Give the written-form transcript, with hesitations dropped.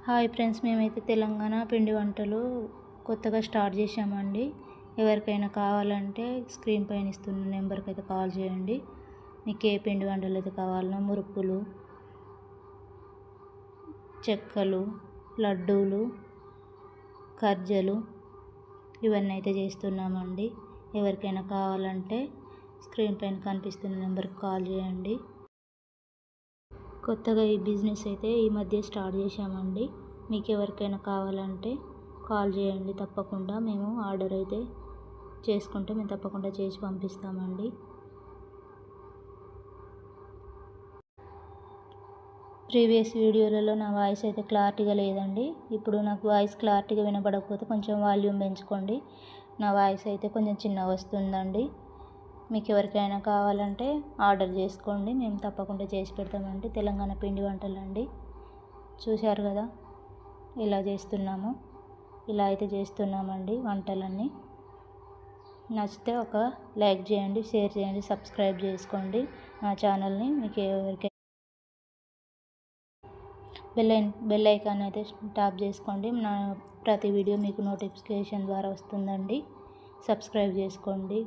Hi friends, మేమైతే తెలంగాణ పిండి వంటలు కొత్తగా స్టార్ట్ చేసామండి. ఎవరికైనా కావాలంటే స్క్రీన్ పైన ఇస్తున్న నెంబర్కి అయితే కాల్ చేయండి. మీకు ఏ పిండి వంటలు అయితే కావాలన్నా మురుకులు, చెక్కలు, లడ్డూలు, ఖర్జలు ఇవన్నీ అయితే చేస్తున్నామండి. ఎవరికైనా కావాలంటే స్క్రీన్ పైన కనిపిస్తున్న నెంబర్కి కాల్ చేయండి. కొత్తగా ఈ బిజినెస్ అయితే ఈ మధ్య స్టార్ట్ చేసామండి. మీకు ఎవరికైనా కావాలంటే కాల్ చేయండి. తప్పకుండా మేము ఆర్డర్ అయితే చేసుకుంటే మేము తప్పకుండా చేసి పంపిస్తామండి. ప్రీవియస్ వీడియోలలో నా వాయిస్ అయితే క్లారిటీగా లేదండి. ఇప్పుడు నాకు వాయిస్ క్లారిటీగా వినపడకపోతే కొంచెం వాల్యూమ్ పెంచుకోండి. నా వాయిస్ అయితే కొంచెం చిన్నగా వస్తుందండి. మీకు ఎవరికైనా కావాలంటే ఆర్డర్ చేసుకోండి, మేము తప్పకుండా చేసి పెడతామండి. తెలంగాణ పిండి వంటలండి. చూశారు కదా ఇలా చేస్తున్నాము. ఇలా అయితే చేస్తున్నామండి వంటలన్నీ. నచ్చితే ఒక లైక్ చేయండి, షేర్ చేయండి, సబ్స్క్రైబ్ చేసుకోండి నా ఛానల్ని. మీకు ఎవరికైనా బెల్ ఐకాన్ అయితే ట్యాప్ చేసుకోండి. నా ప్రతి వీడియో మీకు నోటిఫికేషన్ ద్వారా వస్తుందండి. సబ్స్క్రైబ్ చేసుకోండి.